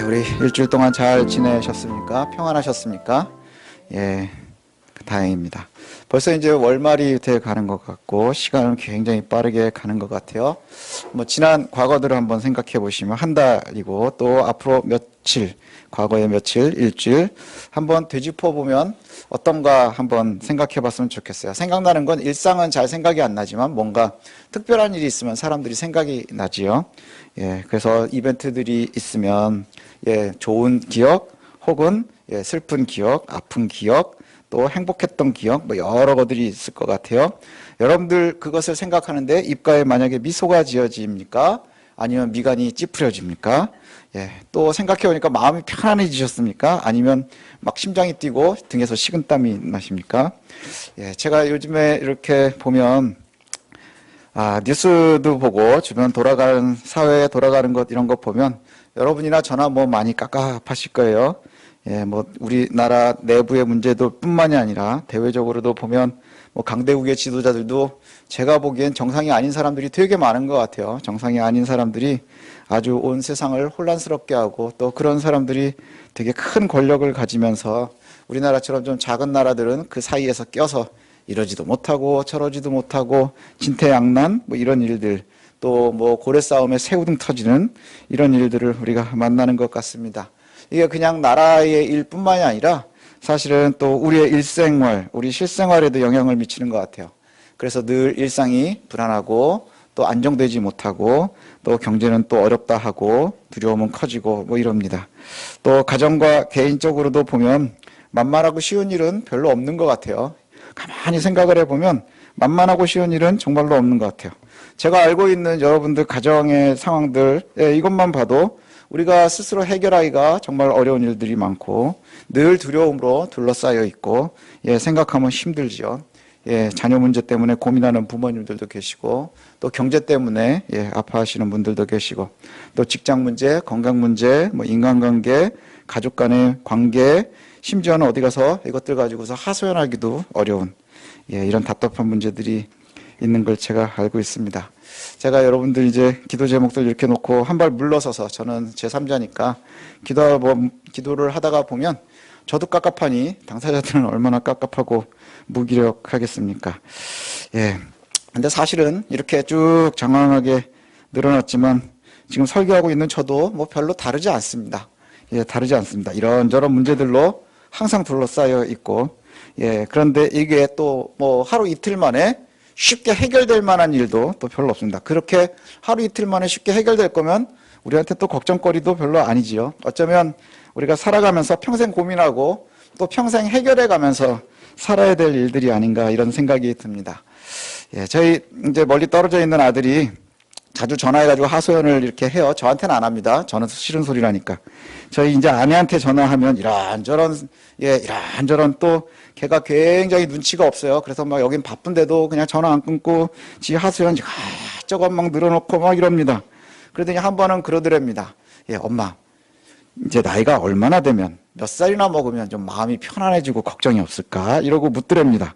우리 일주일 동안 잘 지내셨습니까? 평안하셨습니까? 예, 다행입니다. 벌써 이제 월말이 돼 가는 것 같고 시간은 굉장히 빠르게 가는 것 같아요. 지난 과거들을 한번 생각해 보시면 한 달이고 또 앞으로 며칠, 과거의 며칠, 일주일 한번 되짚어 보면 어떤가 한번 생각해 봤으면 좋겠어요. 생각나는 건 일상은 잘 생각이 안 나지만 뭔가 특별한 일이 있으면 사람들이 생각이 나지요. 예, 그래서 이벤트들이 있으면 좋은 기억 혹은 슬픈 기억, 아픈 기억, 또 행복했던 기억, 여러 것들이 있을 것 같아요. 여러분들 그것을 생각하는데 입가에 만약에 미소가 지어집니까? 아니면 미간이 찌푸려집니까? 또 생각해보니까 마음이 편안해지셨습니까? 아니면 막 심장이 뛰고 등에서 식은땀이 나십니까? 제가 요즘에 이렇게 보면 뉴스도 보고 주변 돌아가는 사회에 돌아가는 것 이런 거 보면 여러분이나 저나 많이 깝깝하실 거예요. 우리나라 내부의 문제도 뿐만이 아니라 대외적으로도 보면 강대국의 지도자들도 제가 보기엔 정상이 아닌 사람들이 되게 많은 것 같아요. 정상이 아닌 사람들이 아주 온 세상을 혼란스럽게 하고 또 그런 사람들이 되게 큰 권력을 가지면서 우리나라처럼 좀 작은 나라들은 그 사이에서 껴서 이러지도 못하고 저러지도 못하고 진퇴양난 이런 일들 또 고래 싸움에 새우등 터지는 이런 일들을 우리가 만나는 것 같습니다. 이게 그냥 나라의 일뿐만이 아니라 사실은 또 우리의 일생활, 우리 실생활에도 영향을 미치는 것 같아요. 그래서 늘 일상이 불안하고 또 안정되지 못하고 또 경제는 또 어렵다 하고 두려움은 커지고 이럽니다. 또 가정과 개인적으로도 보면 만만하고 쉬운 일은 별로 없는 것 같아요. 가만히 생각을 해보면 만만하고 쉬운 일은 정말로 없는 것 같아요. 제가 알고 있는 여러분들 가정의 상황들 이것만 봐도 우리가 스스로 해결하기가 정말 어려운 일들이 많고 늘 두려움으로 둘러싸여 있고 생각하면 힘들죠. 자녀 문제 때문에 고민하는 부모님들도 계시고 또 경제 때문에 아파하시는 분들도 계시고 또 직장 문제, 건강 문제, 인간관계, 가족 간의 관계 심지어는 어디 가서 이것들 가지고서 하소연하기도 어려운 이런 답답한 문제들이 있는 걸 제가 알고 있습니다. 제가 여러분들 이제 기도 제목들 이렇게 놓고 한 발 물러서서 저는 제3자니까 기도를 하다가 보면 저도 깝깝하니 당사자들은 얼마나 깝깝하고 무기력하겠습니까? 근데 사실은 이렇게 쭉 장황하게 늘어났지만 지금 설교하고 있는 저도 별로 다르지 않습니다. 다르지 않습니다. 이런저런 문제들로 항상 둘러싸여 있고 그런데 이게 또 하루 이틀 만에 쉽게 해결될 만한 일도 또 별로 없습니다. 그렇게 하루 이틀 만에 쉽게 해결될 거면 우리한테 또 걱정거리도 별로 아니지요. 어쩌면 우리가 살아가면서 평생 고민하고 또 평생 해결해 가면서 살아야 될 일들이 아닌가 이런 생각이 듭니다. 저희 이제 멀리 떨어져 있는 아들이 자주 전화해가지고 하소연을 이렇게 해요. 저한테는 안 합니다. 저는 싫은 소리라니까. 저희 이제 아내한테 전화하면 이런저런 또 걔가 굉장히 눈치가 없어요. 그래서 여긴 바쁜데도 그냥 전화 안 끊고 지 하소연 저것 막 늘어놓고 이럽니다. 그러더니 한 번은 그러더랍니다. 엄마, 이제 나이가 얼마나 되면 몇 살이나 먹으면 좀 마음이 편안해지고 걱정이 없을까? 이러고 묻더랍니다.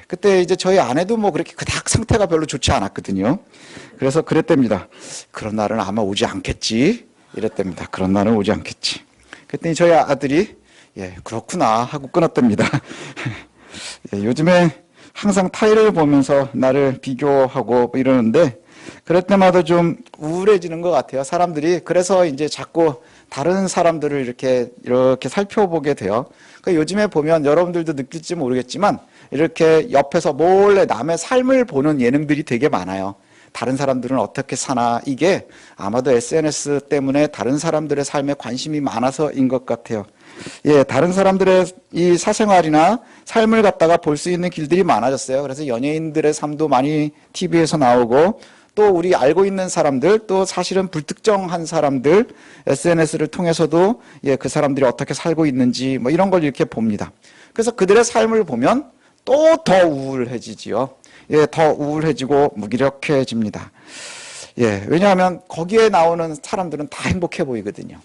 그때 이제 저희 아내도 그렇게 그닥 상태가 별로 좋지 않았거든요. 그래서 그랬답니다. 그런 날은 아마 오지 않겠지? 이랬답니다. 그런 날은 오지 않겠지. 그랬더니 저희 아들이 그렇구나 하고 끊었답니다. 요즘에 항상 타일을 보면서 나를 비교하고 이러는데 그럴 때마다 좀 우울해지는 것 같아요. 사람들이. 그래서 이제 자꾸 다른 사람들을 이렇게 살펴보게 돼요. 그러니까 요즘에 보면 여러분들도 느낄지 모르겠지만 이렇게 옆에서 몰래 남의 삶을 보는 예능들이 되게 많아요. 다른 사람들은 어떻게 사나 이게 아마도 SNS 때문에 다른 사람들의 삶에 관심이 많아서인 것 같아요. 다른 사람들의 이 사생활이나 삶을 갖다가 볼 수 있는 길들이 많아졌어요. 그래서 연예인들의 삶도 많이 TV에서 나오고 또 우리 알고 있는 사람들 또 사실은 불특정한 사람들 SNS를 통해서도 그 사람들이 어떻게 살고 있는지 이런 걸 이렇게 봅니다. 그래서 그들의 삶을 보면 또 더 우울해지지요. 더 우울해지고 무기력해집니다. 왜냐하면 거기에 나오는 사람들은 다 행복해 보이거든요.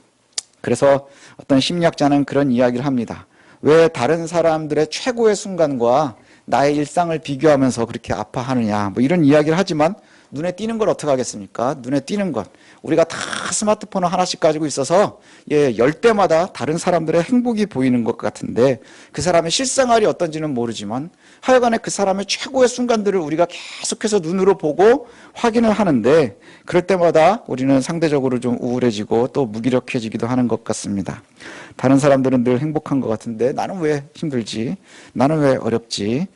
그래서 어떤 심리학자는 그런 이야기를 합니다. 왜 다른 사람들의 최고의 순간과 나의 일상을 비교하면서 그렇게 아파하느냐 이런 이야기를 하지만 눈에 띄는 걸 어떻게 하겠습니까? 눈에 띄는 것. 우리가 다 스마트폰을 하나씩 가지고 있어서 열 때마다 다른 사람들의 행복이 보이는 것 같은데 그 사람의 실생활이 어떤지는 모르지만 하여간에 그 사람의 최고의 순간들을 우리가 계속해서 눈으로 보고 확인을 하는데 그럴 때마다 우리는 상대적으로 좀 우울해지고 또 무기력해지기도 하는 것 같습니다. 다른 사람들은 늘 행복한 것 같은데 나는 왜 힘들지? 나는 왜 어렵지?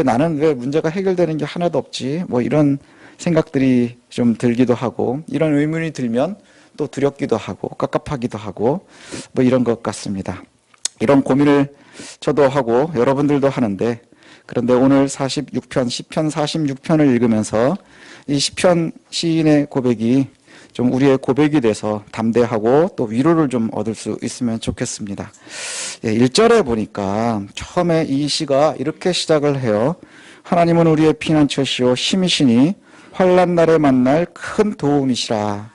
나는 왜 문제가 해결되는 게 하나도 없지? 뭐 이런 생각들이 좀 들기도 하고 이런 의문이 들면 또 두렵기도 하고 깝깝하기도 하고 뭐 이런 것 같습니다. 이런 고민을 저도 하고 여러분들도 하는데 그런데 오늘 46편 시편 46편을 읽으면서 이 시편 시인의 고백이 좀 우리의 고백이 돼서 담대하고 또 위로를 좀 얻을 수 있으면 좋겠습니다. 1절에 보니까 처음에 이 시가 이렇게 시작을 해요. 하나님은 우리의 피난처시오 힘이시니 환난 날에 만날 큰 도움이시라.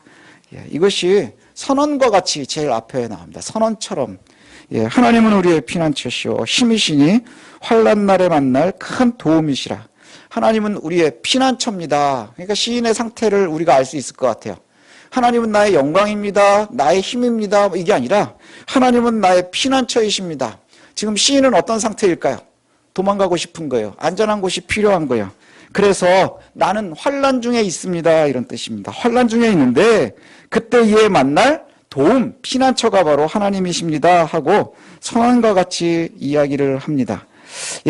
이것이 선언과 같이 제일 앞에 나옵니다. 선언처럼 하나님은 우리의 피난처시오 힘이시니 환난 날에 만날 큰 도움이시라. 하나님은 우리의 피난처입니다. 그러니까 시인의 상태를 우리가 알 수 있을 것 같아요. 하나님은 나의 영광입니다. 나의 힘입니다. 이게 아니라 하나님은 나의 피난처이십니다. 지금 시인은 어떤 상태일까요? 도망가고 싶은 거예요. 안전한 곳이 필요한 거예요. 그래서 나는 환난 중에 있습니다. 이런 뜻입니다. 환난 중에 있는데 그때 이에 만날 도움, 피난처가 바로 하나님이십니다. 하고 선언과 같이 이야기를 합니다.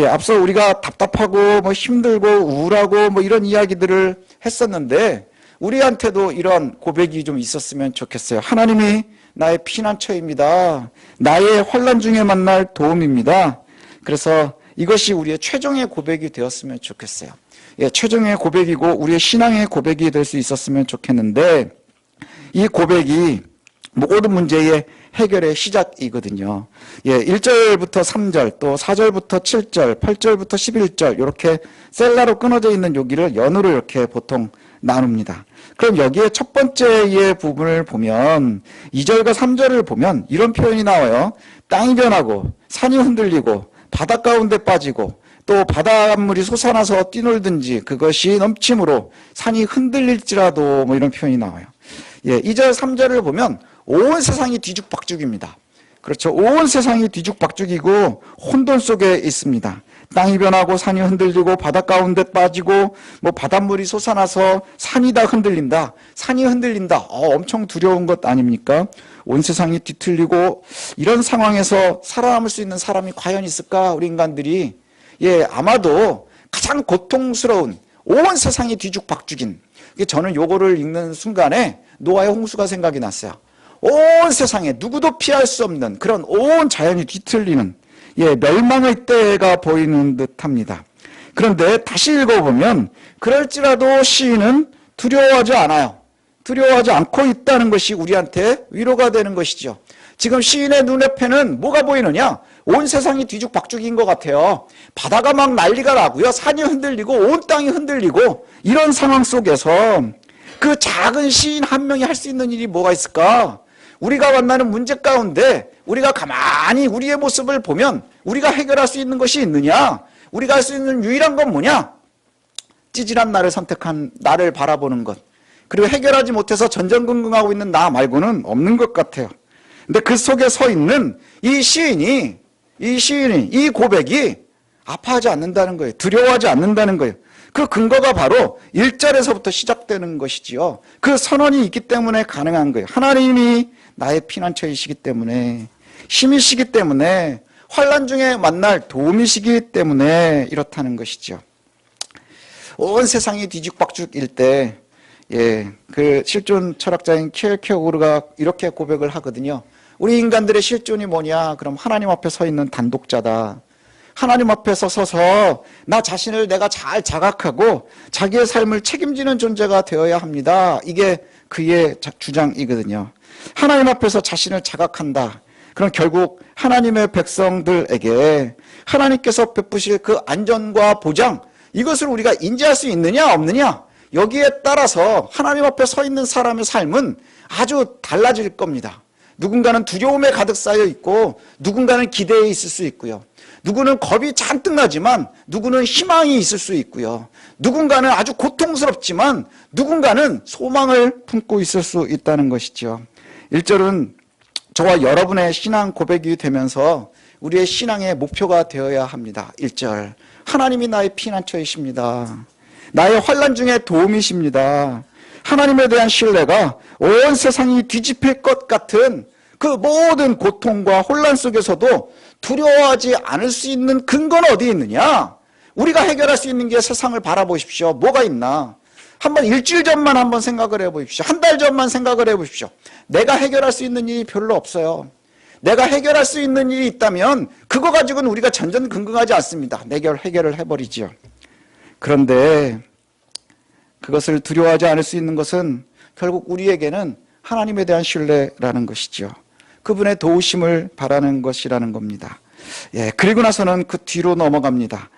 앞서 우리가 답답하고 뭐 힘들고 우울하고 뭐 이런 이야기들을 했었는데 우리한테도 이런 고백이 좀 있었으면 좋겠어요. 하나님이 나의 피난처입니다. 나의 환난 중에 만날 도움입니다. 그래서 이것이 우리의 최종의 고백이 되었으면 좋겠어요. 최종의 고백이고 우리의 신앙의 고백이 될 수 있었으면 좋겠는데 이 고백이 모든 문제의 해결의 시작이거든요. 1절부터 3절, 또 4절부터 7절, 8절부터 11절 이렇게 셀라로 끊어져 있는 여기를 연으로 이렇게 보통 나눕니다. 그럼 여기에 첫 번째의 부분을 보면 2절과 3절을 보면 이런 표현이 나와요. 땅이 변하고 산이 흔들리고 바다 가운데 빠지고 또 바닷물이 솟아나서 뛰놀든지 그것이 넘침으로 산이 흔들릴지라도 뭐 이런 표현이 나와요. 2절 3절을 보면 온 세상이 뒤죽박죽입니다. 그렇죠. 온 세상이 뒤죽박죽이고 혼돈 속에 있습니다. 땅이 변하고 산이 흔들리고 바다 가운데 빠지고 뭐 바닷물이 솟아나서 산이 다 흔들린다. 산이 흔들린다. 엄청 두려운 것 아닙니까? 온 세상이 뒤틀리고 이런 상황에서 살아남을 수 있는 사람이 과연 있을까? 우리 인간들이 아마도 가장 고통스러운 온 세상이 뒤죽박죽인 저는 요거를 읽는 순간에 노아의 홍수가 생각이 났어요. 온 세상에 누구도 피할 수 없는 그런 온 자연이 뒤틀리는 멸망의 때가 보이는 듯합니다. 그런데 다시 읽어보면 그럴지라도 시인은 두려워하지 않아요. 두려워하지 않고 있다는 것이 우리한테 위로가 되는 것이죠. 지금 시인의 눈앞에는 뭐가 보이느냐? 온 세상이 뒤죽박죽인 것 같아요. 바다가 막 난리가 나고요. 산이 흔들리고 온 땅이 흔들리고 이런 상황 속에서 그 작은 시인 한 명이 할 수 있는 일이 뭐가 있을까? 우리가 만나는 문제 가운데 우리가 가만히 우리의 모습을 보면 우리가 해결할 수 있는 것이 있느냐? 우리가 할 수 있는 유일한 건 뭐냐? 찌질한 나를 선택한 나를 바라보는 것. 그리고 해결하지 못해서 전전긍긍하고 있는 나 말고는 없는 것 같아요. 근데 그 속에 서 있는 이 시인이 이 고백이 아파하지 않는다는 거예요. 두려워하지 않는다는 거예요. 그 근거가 바로 1절에서부터 시작되는 것이지요. 그 선언이 있기 때문에 가능한 거예요. 하나님이 나의 피난처이시기 때문에 힘이시기 때문에 환난 중에 만날 도움이시기 때문에 이렇다는 것이죠. 온 세상이 뒤죽박죽일 때 그 실존 철학자인 키르케고르가 이렇게 고백을 하거든요. 우리 인간들의 실존이 뭐냐? 그럼 하나님 앞에 서 있는 단독자다. 하나님 앞에 서서 나 자신을 내가 잘 자각하고 자기의 삶을 책임지는 존재가 되어야 합니다. 이게 그의 주장이거든요. 하나님 앞에서 자신을 자각한다. 그럼 결국 하나님의 백성들에게 하나님께서 베푸실 그 안전과 보장, 이것을 우리가 인지할 수 있느냐 없느냐, 여기에 따라서 하나님 앞에 서 있는 사람의 삶은 아주 달라질 겁니다. 누군가는 두려움에 가득 쌓여 있고 누군가는 기대에 있을 수 있고요. 누구는 겁이 잔뜩 나지만 누구는 희망이 있을 수 있고요. 누군가는 아주 고통스럽지만 누군가는 소망을 품고 있을 수 있다는 것이죠. 1절은 저와 여러분의 신앙 고백이 되면서 우리의 신앙의 목표가 되어야 합니다. 1절, 하나님이 나의 피난처이십니다. 나의 환난 중에 도움이십니다. 하나님에 대한 신뢰가 온 세상이 뒤집힐 것 같은 그 모든 고통과 혼란 속에서도 두려워하지 않을 수 있는 근거는 어디에 있느냐? 우리가 해결할 수 있는 게 세상을 바라보십시오. 뭐가 있나? 한번 일주일 전만 한번 생각을 해보십시오. 한 달 전만 생각을 해보십시오. 내가 해결할 수 있는 일이 별로 없어요. 내가 해결할 수 있는 일이 있다면 그거 가지고는 우리가 전전긍긍하지 않습니다. 해결을 해버리죠. 그런데 그것을 두려워하지 않을 수 있는 것은 결국 우리에게는 하나님에 대한 신뢰라는 것이죠. 그분의 도우심을 바라는 것이라는 겁니다. 그리고 나서는 그 뒤로 넘어갑니다.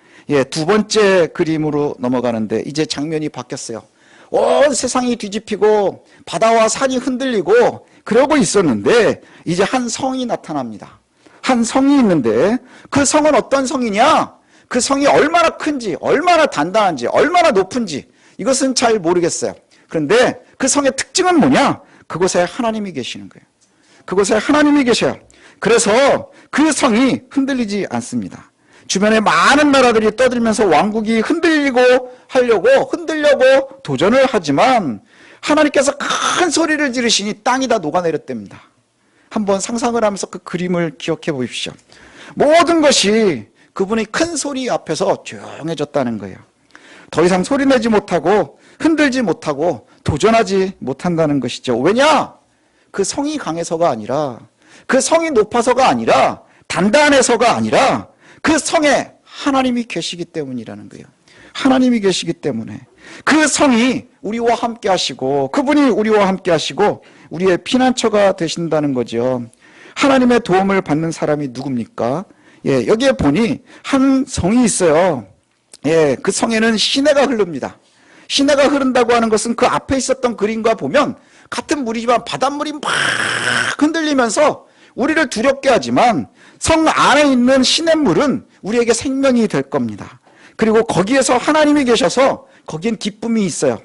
두 번째 그림으로 넘어가는데 이제 장면이 바뀌었어요. 온 세상이 뒤집히고 바다와 산이 흔들리고 그러고 있었는데 이제 한 성이 나타납니다. 한 성이 있는데 그 성은 어떤 성이냐? 그 성이 얼마나 큰지, 얼마나 단단한지, 얼마나 높은지 이것은 잘 모르겠어요. 그런데 그 성의 특징은 뭐냐? 그곳에 하나님이 계시는 거예요. 그곳에 하나님이 계셔요. 그래서 그 성이 흔들리지 않습니다. 주변에 많은 나라들이 떠들면서 왕국이 흔들려고 도전을 하지만 하나님께서 큰 소리를 지르시니 땅이 다 녹아내렸답니다. 한번 상상을 하면서 그 그림을 기억해 보십시오. 모든 것이 그분의 큰 소리 앞에서 조용해졌다는 거예요. 더 이상 소리내지 못하고 흔들지 못하고 도전하지 못한다는 것이죠. 왜냐? 그 성이 강해서가 아니라, 그 성이 높아서가 아니라, 단단해서가 아니라 그 성에 하나님이 계시기 때문이라는 거예요. 하나님이 계시기 때문에 그 성이 우리와 함께 하시고 그분이 우리와 함께 하시고 우리의 피난처가 되신다는 거죠. 하나님의 도움을 받는 사람이 누굽니까? 여기에 보니 한 성이 있어요. 그 성에는 시내가 흐릅니다. 시내가 흐른다고 하는 것은 그 앞에 있었던 그림과 보면 같은 물이지만 바닷물이 막 흔들리면서 우리를 두렵게 하지만 성 안에 있는 시냇물은 우리에게 생명이 될 겁니다. 그리고 거기에서 하나님이 계셔서 거기엔 기쁨이 있어요.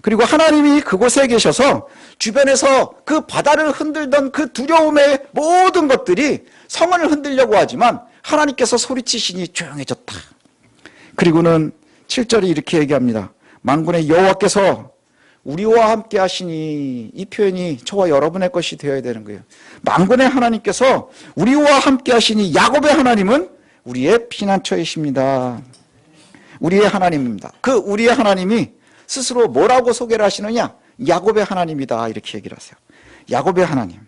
그리고 하나님이 그곳에 계셔서 주변에서 그 바다를 흔들던 그 두려움의 모든 것들이 성을 흔들려고 하지만 하나님께서 소리치시니 조용해졌다. 그리고는 7절이 이렇게 얘기합니다. 만군의 여호와께서 우리와 함께 하시니, 이 표현이 저와 여러분의 것이 되어야 되는 거예요. 만군의 하나님께서 우리와 함께 하시니, 야곱의 하나님은 우리의 피난처이십니다. 우리의 하나님입니다. 그 우리의 하나님이 스스로 뭐라고 소개를 하시느냐? 야곱의 하나님이다, 이렇게 얘기를 하세요. 야곱의 하나님.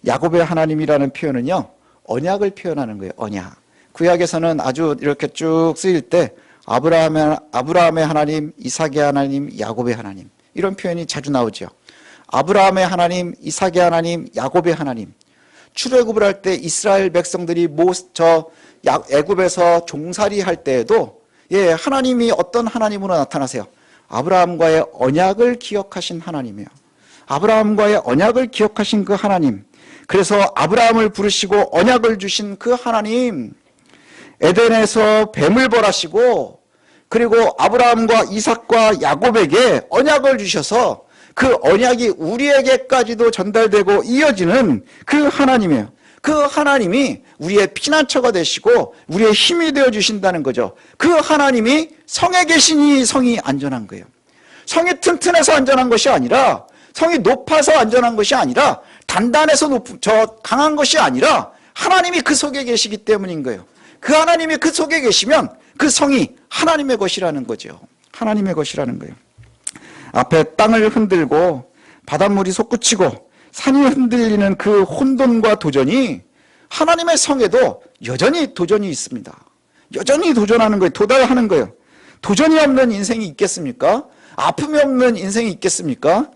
야곱의 하나님이라는 표현은요, 언약을 표현하는 거예요. 언약. 구약에서는 아주 이렇게 쭉 쓰일 때 아브라함의 하나님, 이삭의 하나님, 야곱의 하나님, 이런 표현이 자주 나오죠. 아브라함의 하나님, 이삭의 하나님, 야곱의 하나님. 출애굽을 할 때 이스라엘 백성들이 애굽에서 종살이 할 때에도 하나님이 어떤 하나님으로 나타나세요? 아브라함과의 언약을 기억하신 하나님이에요. 아브라함과의 언약을 기억하신 그 하나님. 그래서 아브라함을 부르시고 언약을 주신 그 하나님, 에덴에서 뱀을 벌하시고 그리고 아브라함과 이삭과 야곱에게 언약을 주셔서 그 언약이 우리에게까지도 전달되고 이어지는 그 하나님이에요. 그 하나님이 우리의 피난처가 되시고 우리의 힘이 되어 주신다는 거죠. 그 하나님이 성에 계시니 성이 안전한 거예요. 성이 튼튼해서 안전한 것이 아니라, 성이 높아서 안전한 것이 아니라, 단단해서 강한 것이 아니라 하나님이 그 속에 계시기 때문인 거예요. 그 하나님이 그 속에 계시면 그 성이 하나님의 것이라는 거죠. 하나님의 것이라는 거예요. 앞에 땅을 흔들고 바닷물이 솟구치고 산이 흔들리는 그 혼돈과 도전이 하나님의 성에도 여전히 도전이 있습니다. 여전히 도전하는 거예요. 도달하는 거예요. 도전이 없는 인생이 있겠습니까? 아픔이 없는 인생이 있겠습니까?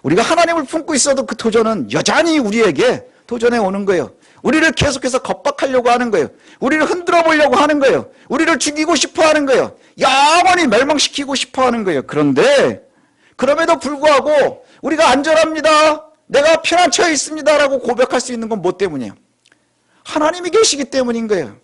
우리가 하나님을 품고 있어도 그 도전은 여전히 우리에게 도전해 오는 거예요. 우리를 계속해서 겁박하려고 하는 거예요. 우리를 흔들어 보려고 하는 거예요. 우리를 죽이고 싶어 하는 거예요. 영원히 멸망시키고 싶어 하는 거예요. 그런데 그럼에도 불구하고 우리가 안전합니다, 내가 피난처에 있습니다 라고 고백할 수 있는 건 뭐 때문이에요? 하나님이 계시기 때문인 거예요.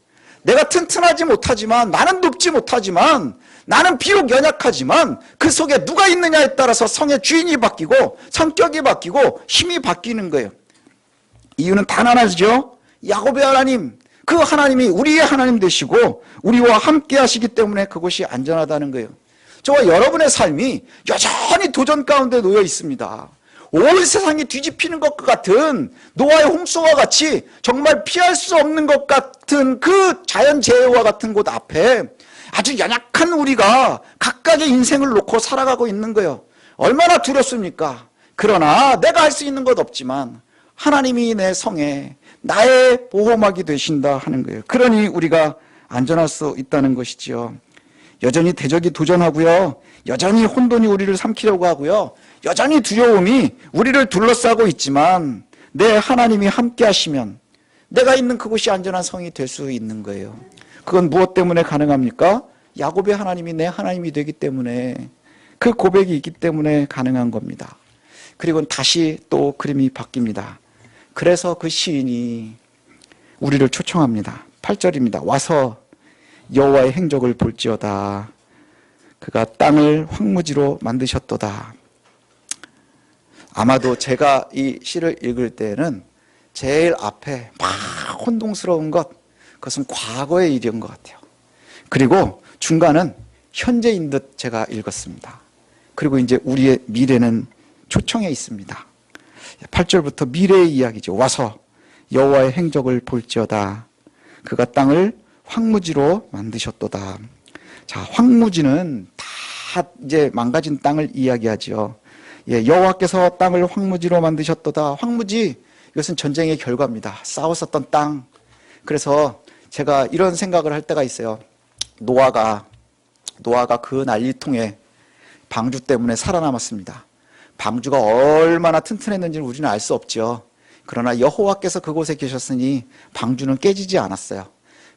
내가 튼튼하지 못하지만, 나는 높지 못하지만, 나는 비록 연약하지만 그 속에 누가 있느냐에 따라서 성의 주인이 바뀌고 성격이 바뀌고 힘이 바뀌는 거예요. 이유는 단 하나죠. 야곱의 하나님, 그 하나님이 우리의 하나님 되시고 우리와 함께 하시기 때문에 그것이 안전하다는 거예요. 저와 여러분의 삶이 여전히 도전 가운데 놓여 있습니다. 온 세상이 뒤집히는 것 같은 노아의 홍수와 같이 정말 피할 수 없는 것 같은 그 자연재해와 같은 곳 앞에 아주 연약한 우리가 각각의 인생을 놓고 살아가고 있는 거예요. 얼마나 두렵습니까? 그러나 내가 할 수 있는 것 없지만 하나님이 내 성에 나의 보호막이 되신다 하는 거예요. 그러니 우리가 안전할 수 있다는 것이지요. 여전히 대적이 도전하고요. 여전히 혼돈이 우리를 삼키려고 하고요. 여전히 두려움이 우리를 둘러싸고 있지만 내 하나님이 함께 하시면 내가 있는 그곳이 안전한 성이 될 수 있는 거예요. 그건 무엇 때문에 가능합니까? 야곱의 하나님이 내 하나님이 되기 때문에, 그 고백이 있기 때문에 가능한 겁니다. 그리고 다시 또 그림이 바뀝니다. 그래서 그 시인이 우리를 초청합니다. 8절입니다. 와서 여호와의 행적을 볼지어다. 그가 땅을 황무지로 만드셨도다. 아마도 제가 이 시를 읽을 때는 제일 앞에 막 혼동스러운 것, 그것은 과거의 일인 것 같아요. 그리고 중간은 현재인 듯 제가 읽었습니다. 그리고 이제 우리의 미래는 초청에 있습니다. 8절부터 미래의 이야기죠. 와서 여호와의 행적을 볼지어다. 그가 땅을 황무지로 만드셨도다. 자, 황무지는 다 이제 망가진 땅을 이야기하죠. 예, 여호와께서 땅을 황무지로 만드셨도다. 황무지, 이것은 전쟁의 결과입니다. 싸웠었던 땅. 그래서 제가 이런 생각을 할 때가 있어요. 노아가 그 난리통에 방주 때문에 살아남았습니다. 방주가 얼마나 튼튼했는지는 우리는 알 수 없죠. 그러나 여호와께서 그곳에 계셨으니 방주는 깨지지 않았어요.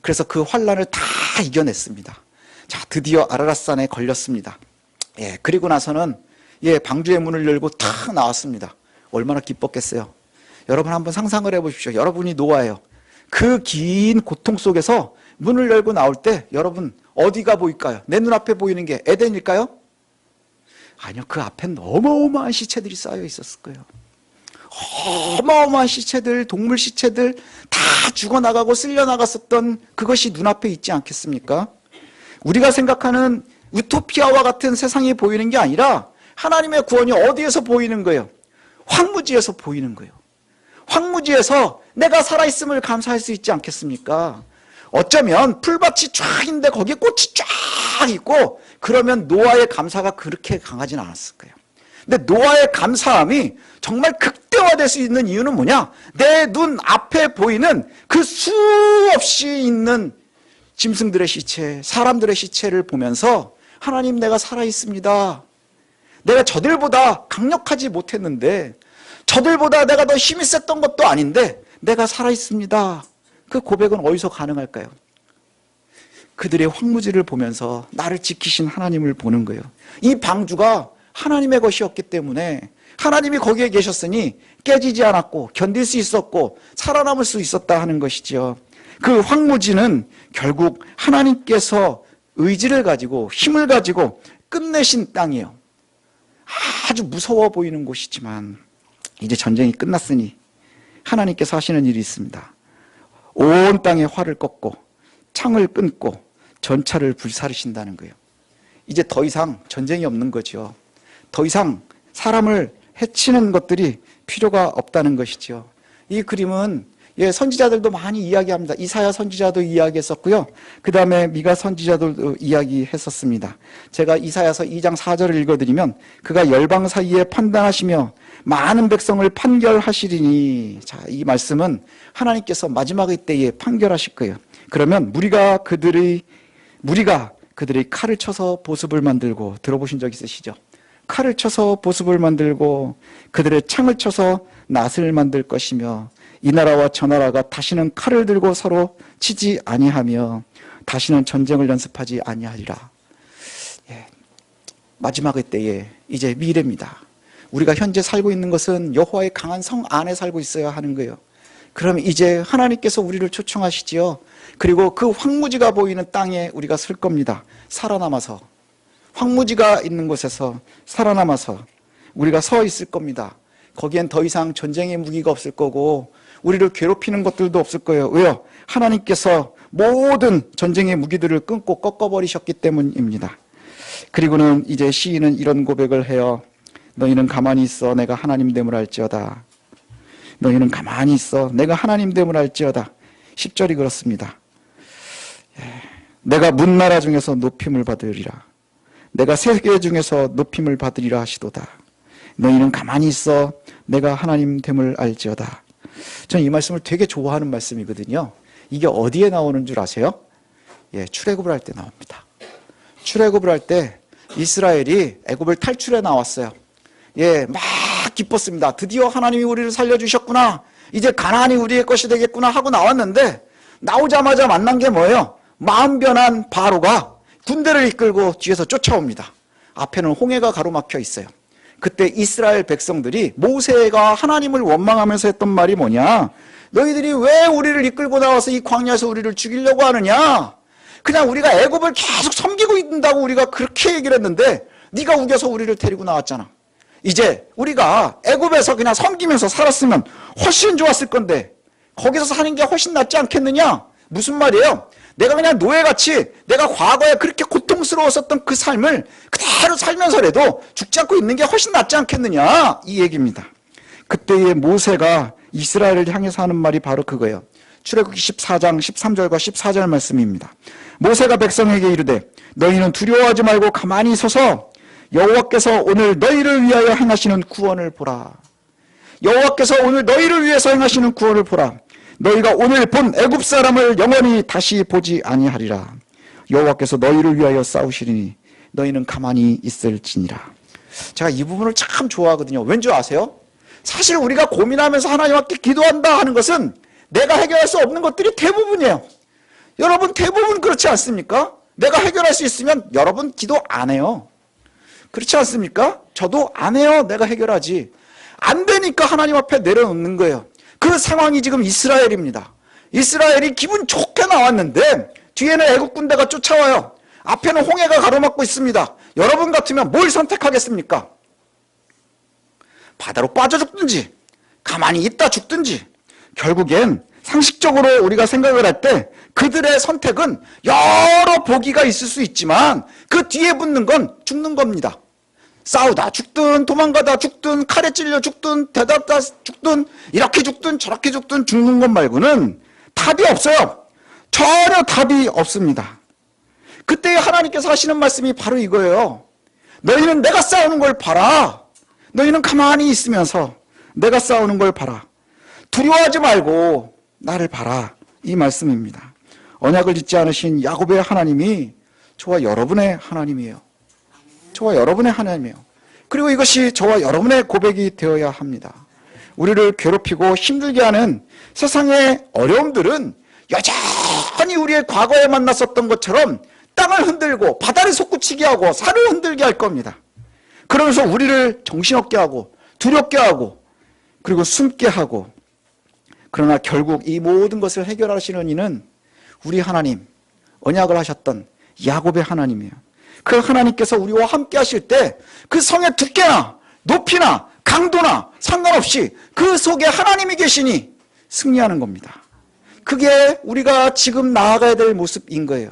그래서 그 환란을 다 이겨냈습니다. 자, 드디어 아라랏산에 걸렸습니다. 예, 그리고 나서는 방주의 문을 열고 탁 나왔습니다. 얼마나 기뻤겠어요. 여러분 한번 상상을 해보십시오. 여러분이 노아예요. 그 긴 고통 속에서 문을 열고 나올 때 여러분 어디가 보일까요? 내 눈앞에 보이는 게 에덴일까요? 아니요, 그 앞엔 어마어마한 시체들이 쌓여 있었을 거예요. 어마어마한 시체들, 동물 시체들 다 죽어나가고 쓸려나갔었던 그것이 눈앞에 있지 않겠습니까? 우리가 생각하는 우토피아와 같은 세상이 보이는 게 아니라 하나님의 구원이 어디에서 보이는 거예요? 황무지에서 보이는 거예요. 황무지에서 내가 살아있음을 감사할 수 있지 않겠습니까? 어쩌면 풀밭이 쫙 있는데 거기에 꽃이 쫙 있고 그러면 노아의 감사가 그렇게 강하진 않았을 거예요. 근데 노아의 감사함이 정말 극대화될 수 있는 이유는 뭐냐? 내 눈 앞에 보이는 그 수없이 있는 짐승들의 시체, 사람들의 시체를 보면서 하나님, 내가 살아있습니다. 내가 저들보다 강력하지 못했는데, 저들보다 내가 더 힘이 셌던 것도 아닌데 내가 살아있습니다. 그 고백은 어디서 가능할까요? 그들의 황무지를 보면서 나를 지키신 하나님을 보는 거예요. 이 방주가 하나님의 것이었기 때문에 하나님이 거기에 계셨으니 깨지지 않았고 견딜 수 있었고 살아남을 수 있었다 하는 것이죠. 그 황무지는 결국 하나님께서 의지를 가지고 힘을 가지고 끝내신 땅이에요. 아주 무서워 보이는 곳이지만 이제 전쟁이 끝났으니 하나님께서 하시는 일이 있습니다. 온 땅에 활을 꺾고 창을 끊고 전차를 불사르신다는 거예요. 이제 더 이상 전쟁이 없는 거죠. 더 이상 사람을 해치는 것들이 필요가 없다는 것이죠. 이 그림은 선지자들도 많이 이야기합니다. 이사야 선지자도 이야기했었고요. 그 다음에 미가 선지자도 이야기했었습니다. 제가 이사야서 2장 4절을 읽어드리면 그가 열방 사이에 판단하시며 많은 백성을 판결하시리니, 자, 이 말씀은 하나님께서 마지막의 때에 판결하실 거예요. 그러면 무리가 그들의 칼을 쳐서 보습을 만들고, 들어보신 적 있으시죠? 칼을 쳐서 보습을 만들고 그들의 창을 쳐서 낫을 만들 것이며 이 나라와 저 나라가 다시는 칼을 들고 서로 치지 아니하며 다시는 전쟁을 연습하지 아니하리라. 마지막의 때에 이제 미래입니다. 우리가 현재 살고 있는 것은 여호와의 강한 성 안에 살고 있어야 하는 거예요. 그럼 이제 하나님께서 우리를 초청하시지요. 그리고 그 황무지가 보이는 땅에 우리가 설 겁니다. 살아남아서. 황무지가 있는 곳에서 살아남아서 우리가 서 있을 겁니다. 거기엔 더 이상 전쟁의 무기가 없을 거고 우리를 괴롭히는 것들도 없을 거예요. 왜요? 하나님께서 모든 전쟁의 무기들을 끊고 꺾어버리셨기 때문입니다. 그리고는 이제 시인은 이런 고백을 해요. 너희는 가만히 있어 내가 하나님 됨을 알지어다. 너희는 가만히 있어 내가 하나님 됨을 알지어다. 10절이 그렇습니다. 내가 문나라 중에서 높임을 받으리라. 내가 세계 중에서 높임을 받으리라 하시도다. 너희는 가만히 있어 내가 하나님 됨을 알지어다. 저는 이 말씀을 되게 좋아하는 말씀이거든요. 이게 어디에 나오는 줄 아세요? 출애굽을 할 때 나옵니다. 출애굽을 할 때 이스라엘이 애굽을 탈출해 나왔어요. 막 기뻤습니다. 드디어 하나님이 우리를 살려주셨구나. 이제 가나안이 우리의 것이 되겠구나 하고 나왔는데 나오자마자 만난 게 뭐예요? 마음 변한 바로가 군대를 이끌고 뒤에서 쫓아옵니다. 앞에는 홍해가 가로막혀 있어요. 그때 이스라엘 백성들이 모세가 하나님을 원망하면서 했던 말이 뭐냐? 너희들이 왜 우리를 이끌고 나와서 이 광야에서 우리를 죽이려고 하느냐? 그냥 우리가 애굽을 계속 섬기고 있다고 우리가 그렇게 얘기를 했는데 네가 우겨서 우리를 데리고 나왔잖아. 이제 우리가 애굽에서 그냥 섬기면서 살았으면 훨씬 좋았을 건데 거기서 사는 게 훨씬 낫지 않겠느냐? 무슨 말이에요? 내가 그냥 노예같이 내가 과거에 그렇게 고통스러웠었던 그 삶을 그대로 살면서라도 죽지 않고 있는 게 훨씬 낫지 않겠느냐? 이 얘기입니다. 그때의 모세가 이스라엘을 향해서 하는 말이 바로 그거예요. 출애굽기 14장 13절과 14절 말씀입니다. 모세가 백성에게 이르되 너희는 두려워하지 말고 가만히 서서 여호와께서 오늘 너희를 위하여 행하시는 구원을 보라. 여호와께서 오늘 너희를 위해서 행하시는 구원을 보라. 너희가 오늘 본 애굽 사람을 영원히 다시 보지 아니하리라. 여호와께서 너희를 위하여 싸우시리니 너희는 가만히 있을지니라. 제가 이 부분을 참 좋아하거든요. 왠지 아세요? 사실 우리가 고민하면서 하나님 앞에 기도한다 하는 것은 내가 해결할 수 없는 것들이 대부분이에요. 여러분 대부분 그렇지 않습니까? 내가 해결할 수 있으면 여러분 기도 안 해요. 그렇지 않습니까? 저도 안 해요. 내가 해결하지. 안 되니까 하나님 앞에 내려놓는 거예요. 그 상황이 지금 이스라엘입니다. 이스라엘이 기분 좋게 나왔는데 뒤에는 애국 군대가 쫓아와요. 앞에는 홍해가 가로막고 있습니다. 여러분 같으면 뭘 선택하겠습니까? 바다로 빠져 죽든지 가만히 있다 죽든지. 결국엔 상식적으로 우리가 생각을 할 때 그들의 선택은 여러 보기가 있을 수 있지만 그 뒤에 붙는 건 죽는 겁니다. 싸우다 죽든 도망가다 죽든 칼에 찔려 죽든 대답다 죽든 이렇게 죽든 저렇게 죽든 죽는 것 말고는 답이 없어요. 전혀 답이 없습니다. 그때 하나님께서 하시는 말씀이 바로 이거예요. 너희는 내가 싸우는 걸 봐라. 너희는 가만히 있으면서 내가 싸우는 걸 봐라. 두려워하지 말고 나를 봐라. 이 말씀입니다. 언약을 짓지 않으신 야곱의 하나님이 저와 여러분의 하나님이에요. 저와 여러분의 하나님이에요. 그리고 이것이 저와 여러분의 고백이 되어야 합니다. 우리를 괴롭히고 힘들게 하는 세상의 어려움들은 여전히 우리의 과거에 만났었던 것처럼 땅을 흔들고 바다를 솟구치게 하고 산을 흔들게 할 겁니다. 그러면서 우리를 정신없게 하고 두렵게 하고 그리고 숨게 하고, 그러나 결국 이 모든 것을 해결하시는 이는 우리 하나님, 언약을 하셨던 야곱의 하나님이에요. 그 하나님께서 우리와 함께 하실 때 그 성의 두께나 높이나 강도나 상관없이 그 속에 하나님이 계시니 승리하는 겁니다. 그게 우리가 지금 나아가야 될 모습인 거예요.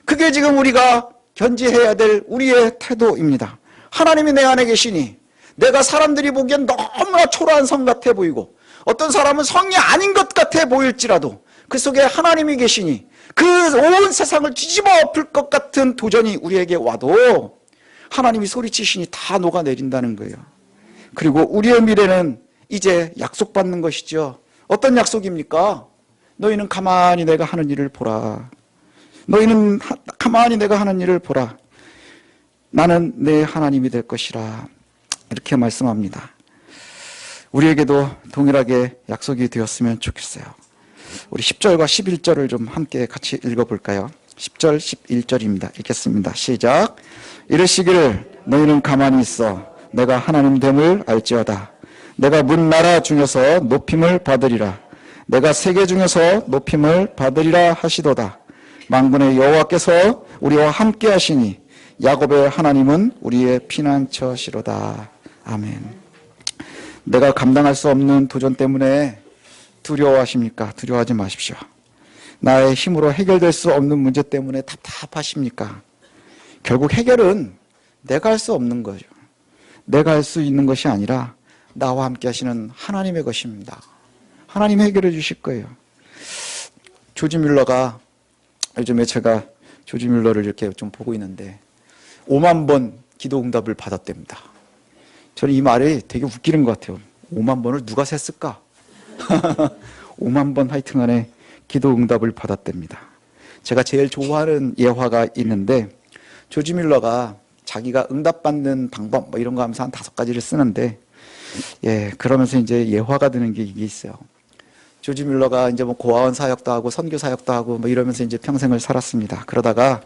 그게 지금 우리가 견지해야 될 우리의 태도입니다. 하나님이 내 안에 계시니 내가 사람들이 보기엔 너무나 초라한 성 같아 보이고 어떤 사람은 성이 아닌 것 같아 보일지라도 그 속에 하나님이 계시니 그 온 세상을 뒤집어 엎을 것 같은 도전이 우리에게 와도 하나님이 소리치시니 다 녹아내린다는 거예요. 그리고 우리의 미래는 이제 약속받는 것이죠. 어떤 약속입니까? 너희는 가만히 내가 하는 일을 보라. 너희는 가만히 내가 하는 일을 보라. 나는 내 하나님이 될 것이라. 이렇게 말씀합니다. 우리에게도 동일하게 약속이 되었으면 좋겠어요. 우리 10절과 11절을 좀 함께 같이 읽어볼까요? 10절, 11절입니다. 읽겠습니다. 시작. 이르시기를 너희는 가만히 있어 내가 하나님 됨을 알지어다. 내가 문 나라 중에서 높임을 받으리라. 내가 세계 중에서 높임을 받으리라 하시도다. 만군의 여호와께서 우리와 함께 하시니 야곱의 하나님은 우리의 피난처시로다. 아멘. 내가 감당할 수 없는 도전 때문에 두려워하십니까? 두려워하지 마십시오. 나의 힘으로 해결될 수 없는 문제 때문에 답답하십니까? 결국 해결은 내가 할 수 없는 거죠. 내가 할 수 있는 것이 아니라 나와 함께 하시는 하나님의 것입니다. 하나님이 해결해 주실 거예요. 조지 뮬러가, 요즘에 제가 조지 뮬러를 이렇게 좀 보고 있는데 5만 번 기도 응답을 받았답니다. 저는 이 말이 되게 웃기는 것 같아요. 5만 번을 누가 셌을까? 5만 번 하여튼간에 기도 응답을 받았답니다. 제가 제일 좋아하는 예화가 있는데 조지 뮬러가 자기가 응답받는 방법 뭐 이런 거 하면서 한 5가지를 쓰는데, 그러면서 이제 예화가 되는 게 이게 있어요. 조지 뮬러가 이제 뭐 고아원 사역도 하고 선교 사역도 하고 뭐 이러면서 이제 평생을 살았습니다. 그러다가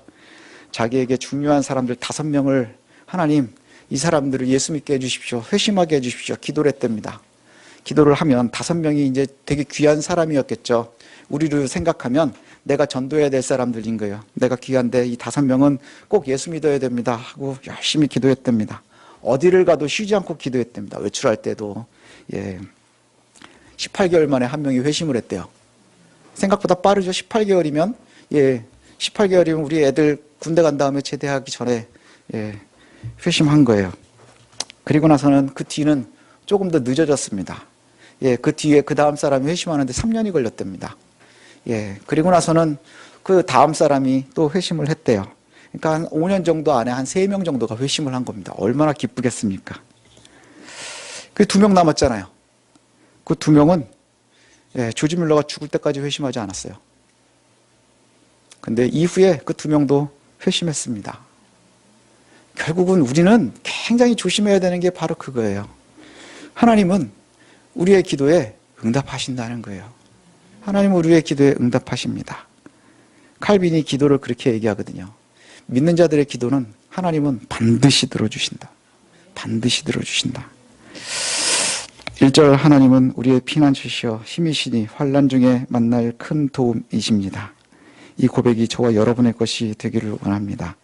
자기에게 중요한 사람들 5명을 하나님, 이 사람들을 예수 믿게 해주십시오, 회심하게 해주십시오 기도를 했답니다. 기도를 하면 5명이 이제 되게 귀한 사람이었겠죠. 우리를 생각하면 내가 전도해야 될 사람들인 거예요. 내가 귀한데 이 5명은 꼭 예수 믿어야 됩니다 하고 열심히 기도했답니다. 어디를 가도 쉬지 않고 기도했답니다. 외출할 때도. 18개월 만에 한 명이 회심을 했대요. 생각보다 빠르죠. 18개월이면 18개월이면 우리 애들 군대 간 다음에 제대하기 전에 회심한 거예요. 그리고 나서는 그 뒤는 조금 더 늦어졌습니다. 그 뒤에 그 다음 사람이 회심하는데 3년이 걸렸답니다. 그리고 나서는 그 다음 사람이 또 회심을 했대요. 그러니까 한 5년 정도 안에 한 3명 정도가 회심을 한 겁니다. 얼마나 기쁘겠습니까? 그 2명 남았잖아요. 그 2명은 조지 뮬러가 죽을 때까지 회심하지 않았어요. 근데 이후에 그 2명도 회심했습니다. 결국은 우리는 굉장히 조심해야 되는 게 바로 그거예요. 하나님은 우리의 기도에 응답하신다는 거예요. 하나님은 우리의 기도에 응답하십니다. 칼빈이 기도를 그렇게 얘기하거든요. 믿는 자들의 기도는 하나님은 반드시 들어주신다. 반드시 들어주신다. 1절 하나님은 우리의 피난처시여 힘이시니 환난 중에 만날 큰 도움이십니다. 이 고백이 저와 여러분의 것이 되기를 원합니다.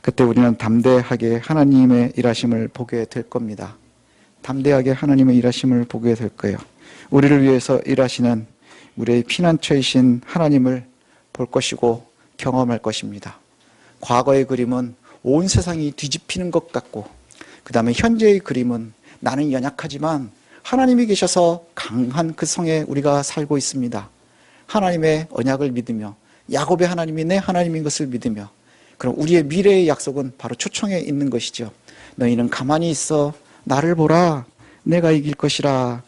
그때 우리는 담대하게 하나님의 일하심을 보게 될 겁니다. 담대하게 하나님의 일하심을 보게 될 거예요. 우리를 위해서 일하시는 우리의 피난처이신 하나님을 볼 것이고 경험할 것입니다. 과거의 그림은 온 세상이 뒤집히는 것 같고, 그 다음에 현재의 그림은 나는 연약하지만 하나님이 계셔서 강한 그 성에 우리가 살고 있습니다. 하나님의 언약을 믿으며 야곱의 하나님이 내 하나님인 것을 믿으며, 그럼 우리의 미래의 약속은 바로 초청에 있는 것이죠. 너희는 가만히 있어 나를 보라, 내가 이길 것이라.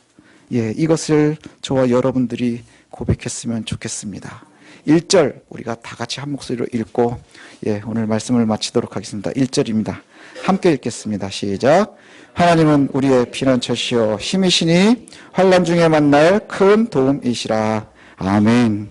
이것을 저와 여러분들이 고백했으면 좋겠습니다. 1절 우리가 다 같이 한 목소리로 읽고 오늘 말씀을 마치도록 하겠습니다. 1절입니다. 함께 읽겠습니다. 시작. 하나님은 우리의 피난처시여 힘이시니 환난 중에 만날 큰 도움이시라. 아멘.